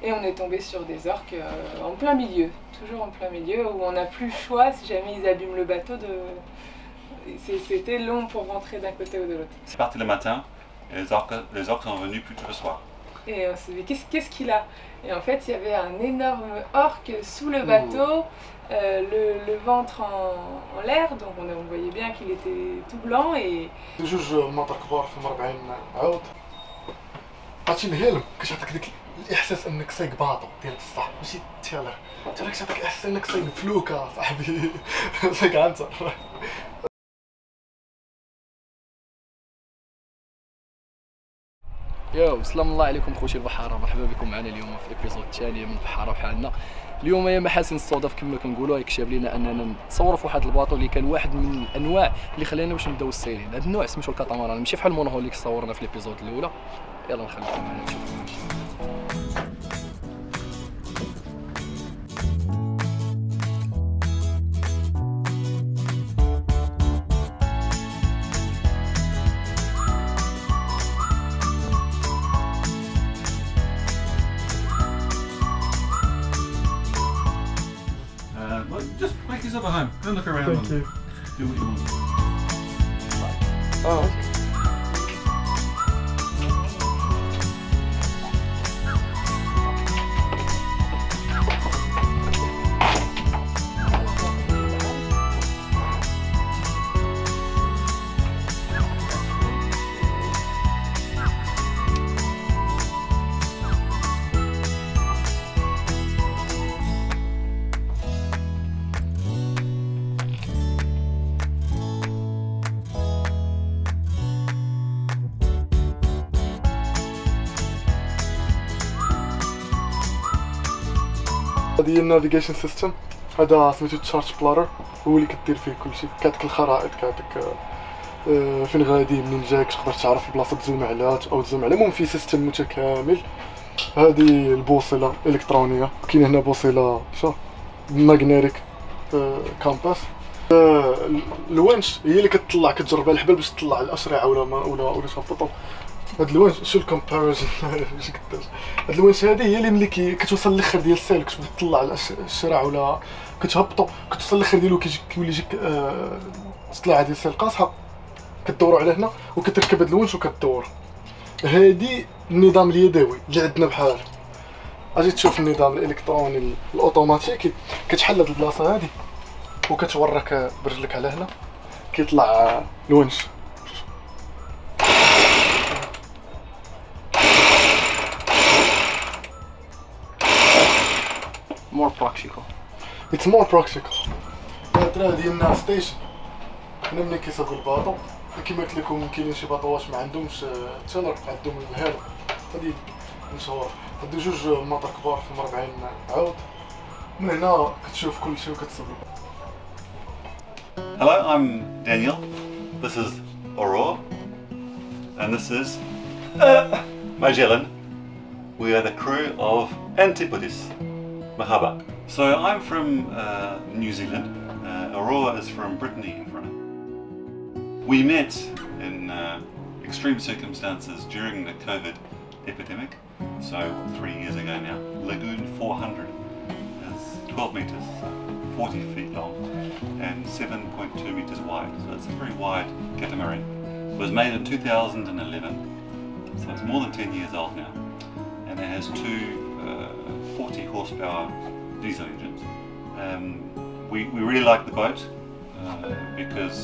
C'est parti le matin et les orques sont venus plus tôt le soir. Et on s'est dit qu'est-ce qu'il a? Et en fait il y avait un énorme orque sous le bateau, le ventre en l'air, donc on voyait bien qu'il était tout blanc. Et جوج مناطق كبار في 40 عود. عرفتي الهيلم كتعطيك ديك الاحساس انك سايق باطو ديال بصح ماشي تيلر، كتعطيك الاحساس انك سايق فلوكه صاحبي سايق عنتر. ياو سلام الله عليكم خوتي البحاره، مرحبا بكم معنا اليوم في الابيزود الثاني من بحاره بحالنا. اليوم يا محاسن الصدف كما كنقولوا يكتب لنا اننا نصوروا في واحد الباطو اللي كان واحد من الانواع اللي خلانا باش نبداو السايلين. هذا النوع سميتو الكاتاماران، ماشي بحال المونوهول اللي صورنا في الابيزود الاولى. يلا نخليكم معنا نشوفوا. Just make yourself at home. Go look around. Thank you. Do what you want. Oh. هذه هي النافيجيشن سيستم، هذا سميتو تشارج بلاتر، هو اللي كدير فيه كلشي، كيعطيك الخرائط، كيعطيك فين غادي منين جايك، تقدر تعرف البلاصه تزوم علات او تزوم على، المهم فيه سيستم متكامل. هذه البوصله الالكترونيه، كاين هنا بوصله ماغنيتيك كامباس. الونش هي اللي كتطلع كتجرب على الحبال باش تطلع الاشرعه ولا تهبطو. هاد الونش شو الكومباريزون اش قداش هاد الونش هادي هي اللي ملي كتوصل للاخر ديال السيل كتبدا تطلع الشراع ولا كتهبطو، كتوصل للاخر ديالو كيولي يجيك طلعه ديال السيل قاصحه، كدورو على هنا وكتركب هاد الونش وكدور. هادي النظام اليدوي اللي عندنا بحال اجي تشوف النظام الالكتروني الاوتوماتيكي، كتحل هاد البلاصه هادي وكتورك برجلك على هنا كيطلع الونش. more practical. It's more practical. هاد ديالنا ستيشن، هنا ملي كيصاوبوا الباطو كيما قلت لكم كاينين شي باطوات ما عندهمش تيلر، عندهم الهيلو، هادي مشهور. هادو جوج مناطق كبار في 40 عود، من هنا كتشوف كلشي وكتصور. Hello, I'm Daniel. This is Aurora, and this is Magellan. We are the crew of Antipodes. Mahaba. So I'm from New Zealand. Aurora is from Brittany in front. We met in extreme circumstances during the COVID epidemic. So 3 years ago now. Lagoon 400 is 12 meters, 40 feet long, and 7.2 meters wide. So it's a very wide catamaran. It was made in 2011, so it's more than 10 years old now, and it has two 40 horsepower diesel engines. We really like the boat because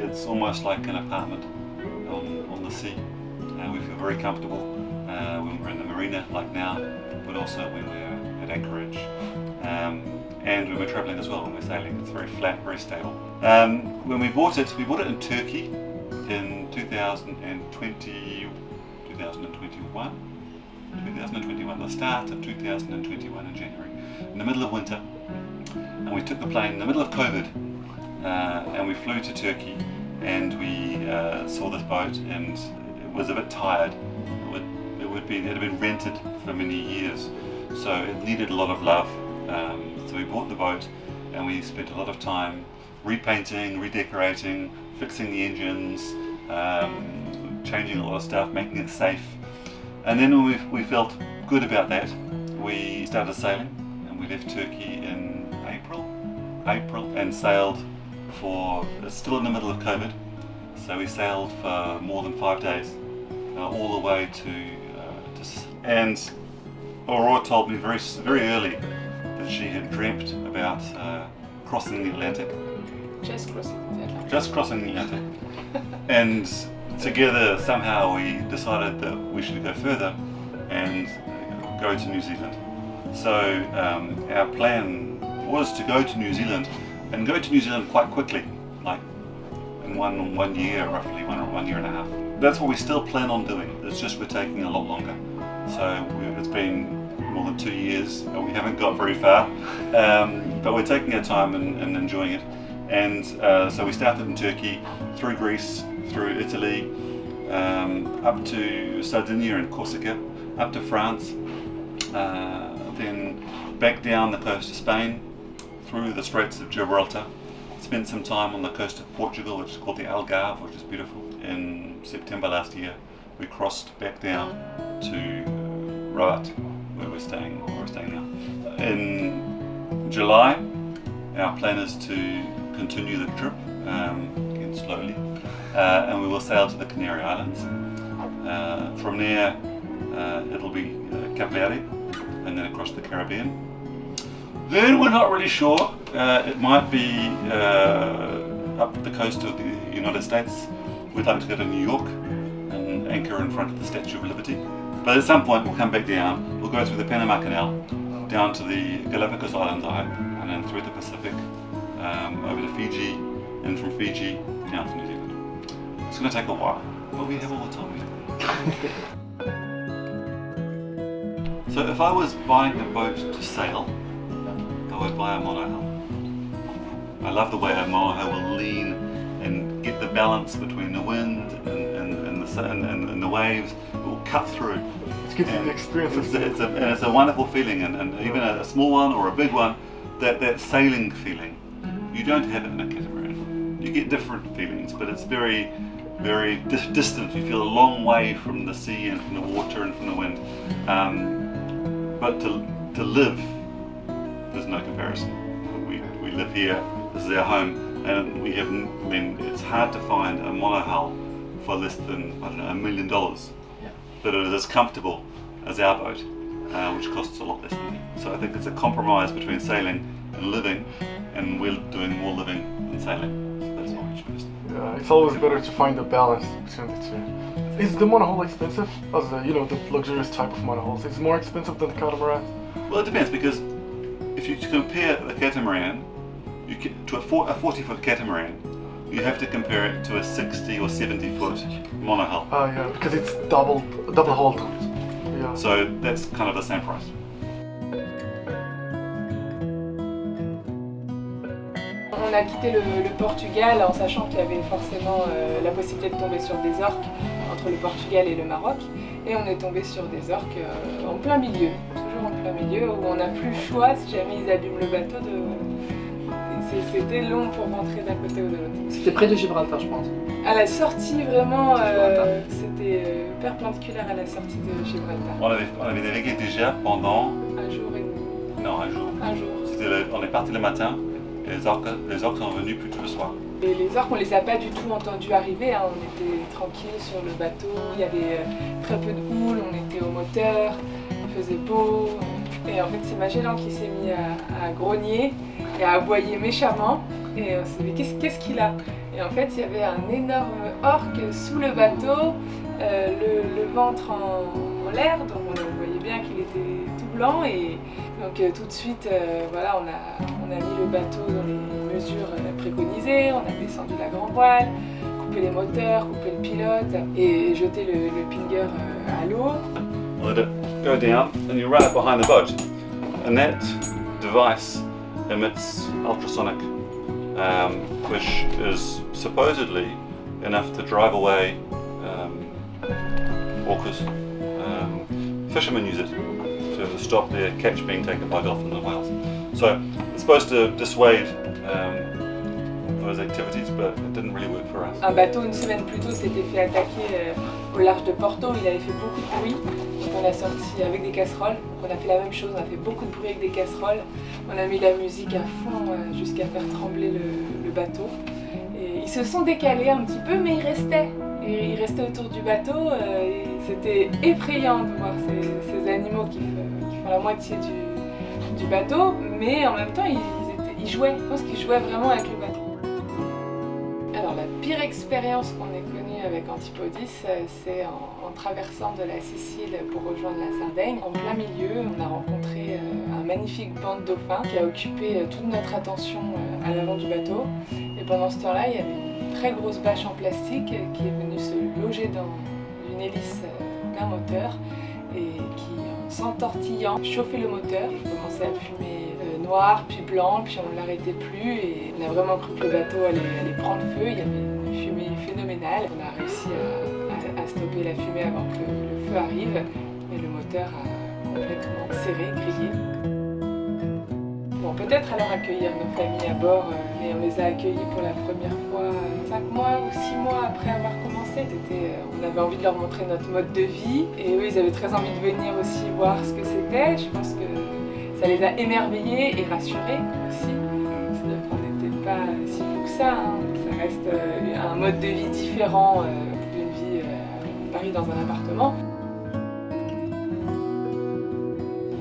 it's almost like an apartment on the sea. We feel very comfortable when we're in the marina like now, but also when we're at anchorage and when we're travelling as well, when we're sailing. It's very flat, very stable. When we bought it in Turkey in 2021, the start of 2021 in January, in the middle of winter, and we took the plane in the middle of COVID, and we flew to Turkey, and we saw this boat, and it was a bit tired. It had been rented for many years, so it needed a lot of love. So we bought the boat, and we spent a lot of time repainting, redecorating, fixing the engines, changing a lot of stuff, making it safe. And then we felt good about that, we started sailing and we left Turkey in April and sailed for, it's still in the middle of COVID, so we sailed for more than 5 days, all the way to and Aurora told me very early that she had dreamt about crossing the Atlantic. Just crossing the Atlantic. Just crossing the Atlantic. And together somehow we decided that we should go further and go to New Zealand. So our plan was to go to New Zealand and go to New Zealand quite quickly, like in one year roughly, one year and a half. That's what we still plan on doing. It's just we're taking a lot longer. So it's been more than 2 years. We haven't got very far, but we're taking our time and enjoying it. And so we started in Turkey, through Greece, through Italy, up to Sardinia and Corsica, up to France, then back down the coast of Spain, through the Straits of Gibraltar. Spent some time on the coast of Portugal, which is called the Algarve, which is beautiful. In September last year, we crossed back down to Rabat, where we're staying now. In July, our plan is to continue the trip, again slowly, and we will sail to the Canary Islands. From there, it'll be Cape Verde, and then across the Caribbean. Then we're not really sure. It might be up the coast of the United States. We'd like to go to New York and anchor in front of the Statue of Liberty. But at some point we'll come back down, we'll go through the Panama Canal, down to the Galapagos Islands, I hope, and then through the Pacific, over to Fiji, and from Fiji down to New Zealand. It's going to take a while, but we have all the time. So if I was buying a boat to sail, I would buy a monohull. I love the way a monohull will lean and get the balance between the wind and the waves. It will cut through. It gives you the experience of it's a wonderful feeling, and even a small one or a big one, that sailing feeling, you don't have it in a catamaran. You get different feelings, but it's very distant. You feel a long way from the sea and from the water and from the wind. But to live, there's no comparison. We live here, this is our home, and we have, I mean, it's hard to find a monohull for less than, I don't know, $1 million. Yeah. But it is as comfortable as our boat, which costs a lot less than that. So I think it's a compromise between sailing and living, and we're doing more living than sailing. So that's why we chose. Yeah, it's always better to find a balance between the two. Is the monohull expensive? As the luxurious type of monohulls, is it more expensive than the catamaran? Well, it depends, because if you compare the catamaran to a 40-foot catamaran, you have to compare it to a 60 or 70-foot monohull. Oh yeah, because it's double hulled. Yeah. So that's kind of the same price. On a quitté le Portugal en sachant qu'il y avait forcément la possibilité de tomber sur des orques entre le Portugal et le Maroc. Et on est tombé sur des orques en plein milieu, toujours en plein milieu, où on n'a plus le choix, si jamais ils abîment le bateau, c'était long pour rentrer d'un côté ou de l'autre. C'était près de Gibraltar, je pense. À la sortie, vraiment, c'était perpendiculaire à la sortie de Gibraltar. On avait navigué déjà pendant... Un jour et demi. Non, un jour. Un jour. On est parti le matin, et les orques sont venus plutôt le soir. Et les orques, on les a pas du tout entendus arriver, hein. On était tranquille sur le bateau, il y avait très peu de houle, on était au moteur, il faisait beau. Et en fait, c'est Magellan qui s'est mis à grogner et à aboyer méchamment. Et on s'est dit, qu'est-ce qu'il a? Et en fait, il y avait un énorme orque sous le bateau, le ventre en l'air, donc on voyait bien qu'il était tout blanc. Et donc tout de suite, voilà, on a mis le bateau dans les mesures préconisées, on a descendu la grand voile, coupé les moteurs, coupé le pilote et jeté le pinger à l'eau. Let it go down, and you run it behind the boat, and that device emits ultrasonic, which is supposedly enough to drive away orcas. Fishermen use it to stop their catch being taken by dolphins and whales. So it's supposed to dissuade those activities, but it didn't really work for us. Un bateau une semaine plus tôt s'était fait attaquer au large de Porto, il avait fait beaucoup de bruit. Donc on a sorti avec des casseroles. On a fait la même chose, on a fait beaucoup de bruit avec des casseroles. On a mis la musique à fond jusqu'à faire trembler le bateau. Et ils se sont décalés un petit peu, mais ils restaient. Et ils restaient autour du bateau. Et c'était effrayant de voir ces animaux qui font la moitié du bateau, mais en même temps ils jouaient. Je pense qu'ils jouaient vraiment avec le bateau. Alors la pire expérience qu'on ait connue avec Antipodis, c'est en traversant de la Sicile pour rejoindre la Sardaigne. En plein milieu, on a rencontré un magnifique banc de dauphins qui a occupé toute notre attention à l'avant du bateau. Et pendant ce temps-là, il y avait une très grosse bâche en plastique qui est venue se loger dans une hélice d'un moteur et qui, en s'entortillant, chauffait le moteur. Il commençait à fumer noir, puis blanc, puis on ne l'arrêtait plus et on a vraiment cru que le bateau allait prendre feu. Il y avait une fumée phénoménale. On a réussi à stopper la fumée avant que le feu arrive, mais le moteur a complètement serré, grillé. Bon, peut-être alors accueillir nos familles à bord, mais on les a accueillis pour la première fois 5 mois ou 6 mois après avoir commencé. On avait envie de leur montrer notre mode de vie et eux ils avaient très envie de venir aussi voir ce que c'était. Je pense que ça les a émerveillés et rassurés aussi. C'est-à-dire qu'on n'était pas si fou que ça. Hein. Ça reste un mode de vie différent d'une vie à Paris dans un appartement.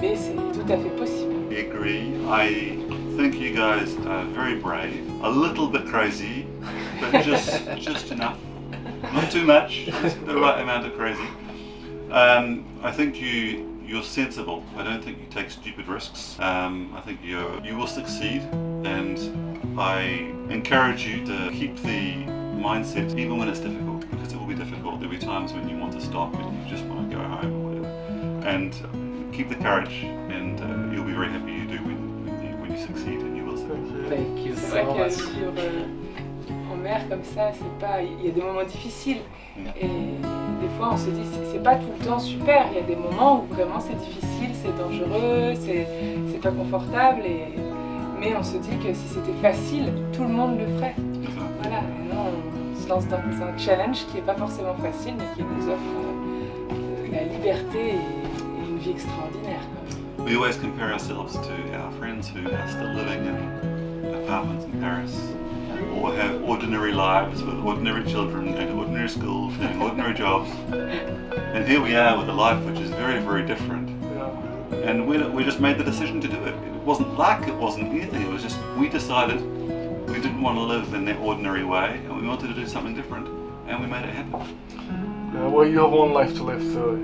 Mais c'est tout à fait possible. I agree. I think you guys are very brave. A little bit crazy, but just enough. Not too much, just the right amount of crazy. I think you're sensible. I don't think you take stupid risks. I think you will succeed, and I encourage you to keep the mindset even when it's difficult, because it will be difficult. There'll be times when you want to stop and you just want to go home or whatever. And keep the courage, and you'll be very happy you do when you succeed, and you will succeed. Thank you C'est so vrai much. que vivre en mer comme ça, c'est pas. Il y a des moments difficiles et des fois on se dit c'est pas tout le temps super. Il y a des moments où vraiment c'est difficile, c'est dangereux, c'est pas confortable mais on se dit que si c'était facile, tout le monde le ferait. Voilà. Et non, on se lance dans un challenge qui est pas forcément facile, mais qui nous offre la liberté et une vie extraordinaire. We always compare ourselves to our friends who are still living in apartments in Paris, or have ordinary lives with ordinary children, going to ordinary schools, doing ordinary jobs. And here we are with a life which is very, very different. Yeah. And we just made the decision to do it. It wasn't luck, it wasn't anything, it was just we decided we didn't want to live in that ordinary way and we wanted to do something different, and we made it happen. Yeah, well, you have one life to live, so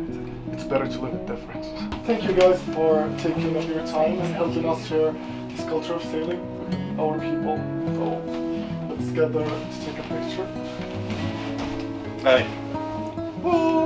it's better to live it different. Thank you guys for taking up your time and helping us share this culture of sailing with our people. So let's gather to take a picture. Hey. Woo!